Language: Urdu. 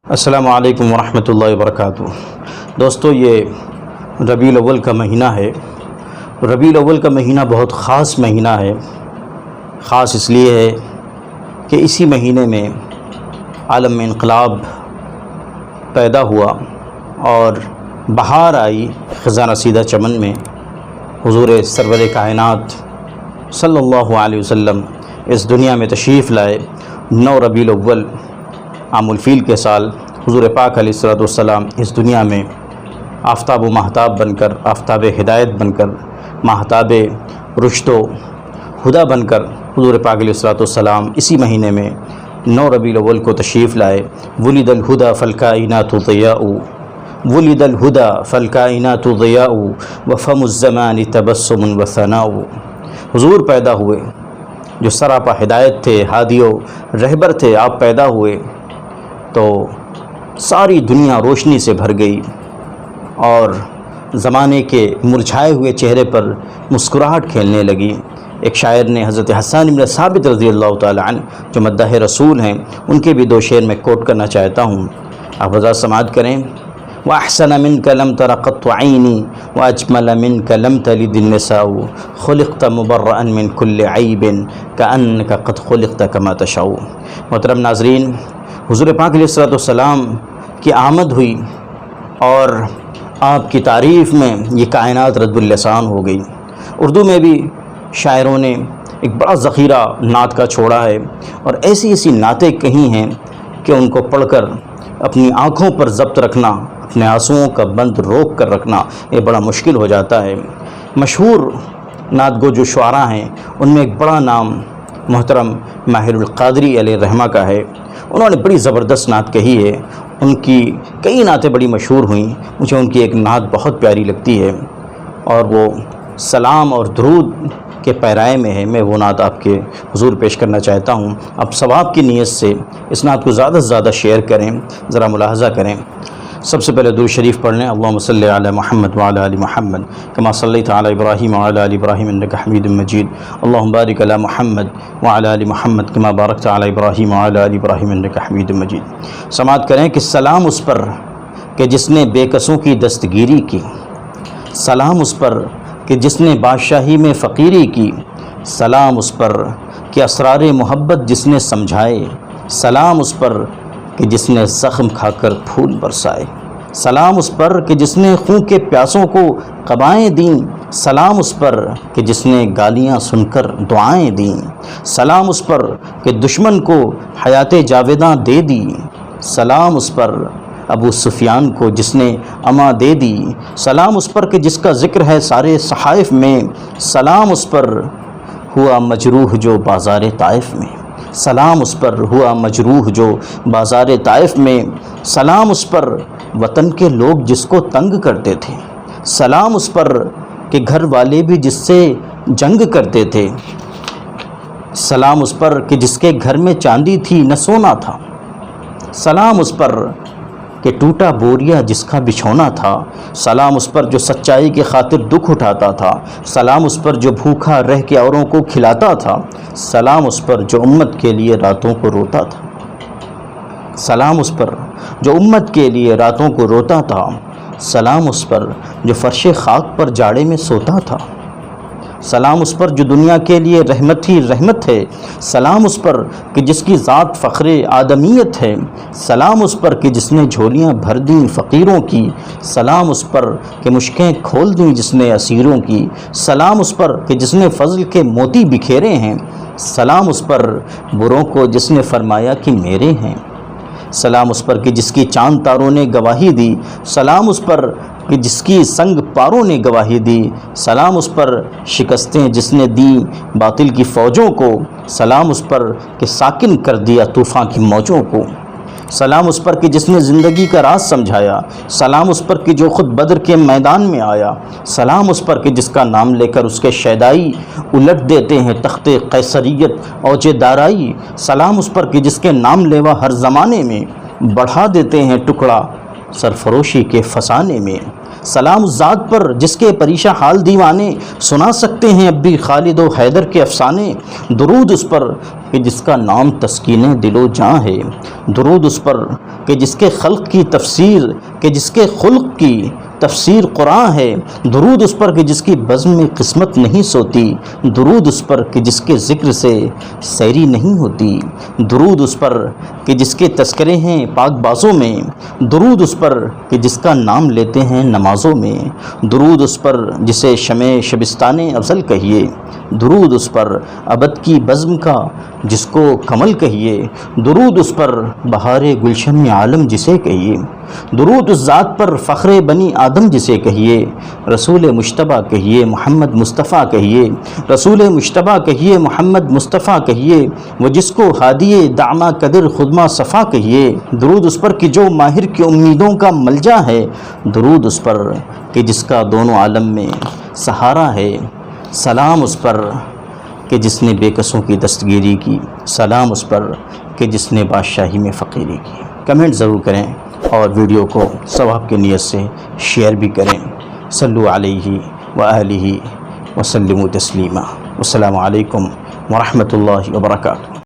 السلام علیکم ورحمۃ اللہ وبرکاتہ۔ دوستو، یہ ربیع الاول کا مہینہ ہے۔ ربیع الاول کا مہینہ بہت خاص مہینہ ہے۔ خاص اس لیے ہے کہ اسی مہینے میں عالم میں انقلاب پیدا ہوا اور بہار آئی خزاں رسیدہ چمن میں۔ حضور سرور کائنات صلی اللہ علیہ وسلم اس دنیا میں تشریف لائے۔ 9 ربیع الاول عام الفیل کے سال حضور پاک علیہ الصلوۃ والسلام اس دنیا میں آفتاب و ماہتاب بن کر، آفتاب ہدایت بن کر، ماہتاب رشد و ہدیٰ بن کر حضور پاک علیہ الصلوۃ والسلام اسی مہینے میں 9 ربیع الاول کو تشریف لائے۔ ولد الہدیٰ فالکائنات ضیاء، ولد الہدیٰ فالکائنات ضیاء وفم الزمان تبسم وثناء۔ حضور پیدا ہوئے جو سراپا ہدایت تھے، ہادی و رہبر تھے۔ آپ پیدا ہوئے تو ساری دنیا روشنی سے بھر گئی اور زمانے کے مرجھائے ہوئے چہرے پر مسکراہٹ کھیلنے لگی۔ ایک شاعر نے حضرت حسان بن ثابت رضی اللہ تعالی عنہ جو مداح رسول ہیں، ان کے بھی 2 شعر میں کوٹ کرنا چاہتا ہوں، آپ حضرات سماعت کریں۔ وَأَحْسَنَ مِنْكَ لَمْ تَرَ قَطُّ عَيْنِي وَأَجْمَلَ مِنْكَ لَمْ تَلِدِ النِّسَاءُ خُلِقْتَ مُبَرَّأً مِنْ كُلِّ عَيْبٍ كَأَنَّكَ قَدْ خُلِقْتَ كَمَا تَشَاءُ۔ محترم ناظرین، حضور پاک علیہ الصلوۃ والسلام کی آمد ہوئی اور آپ کی تعریف میں یہ کائنات رد اللسان ہو گئی۔ اردو میں بھی شاعروں نے ایک بڑا ذخیرہ نعت کا چھوڑا ہے اور ایسی ایسی نعتیں کہی ہیں کہ ان کو پڑھ کر اپنی آنکھوں پر ضبط رکھنا، اپنے آنسوؤں کا بند روک کر رکھنا یہ بڑا مشکل ہو جاتا ہے۔ مشہور نعت گو جو شعراء ہیں ان میں ایک بڑا نام محترم ماہر القادری علیہ الرحمہ کا ہے۔ انہوں نے بڑی زبردست نعت کہی ہے۔ ان کی کئی نعتیں بڑی مشہور ہوئیں، مجھے ان کی ایک نعت بہت پیاری لگتی ہے اور وہ سلام اور درود کے پیرائے میں ہے۔ میں وہ نعت آپ کے حضور پیش کرنا چاہتا ہوں۔ آپ ثواب کی نیت سے اس نعت کو زیادہ سے زیادہ شیئر کریں، ذرا ملاحظہ کریں۔ سب سے پہلے درود شریف پڑھ لیں۔ اللہم صلی علی محمد وعلی آل محمد کما صلیت علی ابراہیم وعلی آل ابراہیم انک حمید مجید۔ اللہم بارک علی محمد وعلی آل محمد کما بارکت علی ابراہیم وعلی آل ابراہیم انک حمید مجید۔ سماعت کریں کہ سلام اس پر کہ جس نے بے کسوں کی دستگیری کی، سلام اس پر کہ جس نے بادشاہی میں فقیری کی، سلام اس پر کہ اسرار محبت جس نے سمجھائے، سلام اس پر کہ جس نے زخم کھا کر پھول برسائے، سلام اس پر کہ جس نے خون کے پیاسوں کو قبائیں دیں، سلام اس پر کہ جس نے گالیاں سن کر دعائیں دیں، سلام اس پر کہ دشمن کو حیات جاویداں دے دی، سلام اس پر ابو سفیان کو جس نے اما دے دی، سلام اس پر کہ جس کا ذکر ہے سارے صحائف میں، سلام اس پر ہوا مجروح جو بازار طائف میں، سلام اس پر ہوا مجروح جو بازار طائف میں، سلام اس پر وطن کے لوگ جس کو تنگ کرتے تھے، سلام اس پر کہ گھر والے بھی جس سے جنگ کرتے تھے، سلام اس پر کہ جس کے گھر میں چاندی تھی نہ سونا تھا، سلام اس پر کہ ٹوٹا بوریا جس کا بچھونا تھا، سلام اس پر جو سچائی کے خاطر دکھ اٹھاتا تھا، سلام اس پر جو بھوکا رہ کے اوروں کو کھلاتا تھا، سلام اس پر جو امت کے لیے راتوں کو روتا تھا، سلام اس پر جو امت کے لیے راتوں کو روتا تھا، سلام اس پر جو فرش خاک پر جاڑے میں سوتا تھا، سلام اس پر جو دنیا کے لیے رحمت ہی رحمت ہے، سلام اس پر کہ جس کی ذات فخر آدمیت ہے، سلام اس پر کہ جس نے جھولیاں بھر دیں فقیروں کی، سلام اس پر کہ مشکیں کھول دیں جس نے اسیروں کی، سلام اس پر کہ جس نے فضل کے موتی بکھیرے ہیں، سلام اس پر بروں کو جس نے فرمایا کہ میرے ہیں، سلام اس پر کہ جس کی چاند تاروں نے گواہی دی، سلام اس پر کہ جس کی سنگ پاروں نے گواہی دی، سلام اس پر شکستیں جس نے دی باطل کی فوجوں کو، سلام اس پر کہ ساکن کر دیا طوفان کی موجوں کو، سلام اس پر کہ جس نے زندگی کا راز سمجھایا، سلام اس پر کہ جو خود بدر کے میدان میں آیا، سلام اس پر کہ جس کا نام لے کر اس کے شیدائی الٹ دیتے ہیں تخت قیصریت اوج دارائی، سلام اس پر کہ جس کے نام لیوا ہر زمانے میں بڑھا دیتے ہیں ٹکڑا سرفروشی کے فسانے میں، سلام اس ذات پر جس کے پریشاں حال دیوانے سنا سکتے ہیں اب بھی خالد و حیدر کے افسانے، درود اس پر کہ جس کا نام تسکین دل و جاں ہے، درود اس پر کہ جس کے خلق کی تفسیر، کہ جس کے خلق کی تفسیر قرآن ہے، درود اس پر کہ جس کی بزم میں قسمت نہیں سوتی، درود اس پر کہ جس کے ذکر سے سیری نہیں ہوتی، درود اس پر کہ جس کے تذکرے ہیں پاک بازوں میں، درود اس پر کہ جس کا نام لیتے ہیں نمازوں میں، درود اس پر جسے شمع شبستان افضل کہیے، درود اس پر ابد کی بزم کا جس کو کمل کہیے، درود اس پر بہار گلشن عالم جسے کہیے، درود اس ذات پر فخر بنی آدم جسے کہیے، رسول مجتبیٰ کہیے، محمد مصطفیٰ کہیے، رسول مجتبیٰ کہیے، محمد مصطفیٰ کہیے، وہ جس کو ہادی دعما قدر خدمہ صفا کہیے، درود اس پر کہ جو ماہر کی امیدوں کا ملجا ہے، درود اس پر کہ جس کا دونوں عالم میں سہارا ہے، سلام اس پر کہ جس نے بے کسوں کی دستگیری کی، سلام اس پر کہ جس نے بادشاہی میں فقیری کی۔ کمنٹ ضرور کریں اور ویڈیو کو ثواب کی نیت سے شیئر بھی کریں۔ صلو علیہ وآلہ وسلموا تسلیما۔ السلام علیکم ورحمۃ اللہ وبرکاتہ۔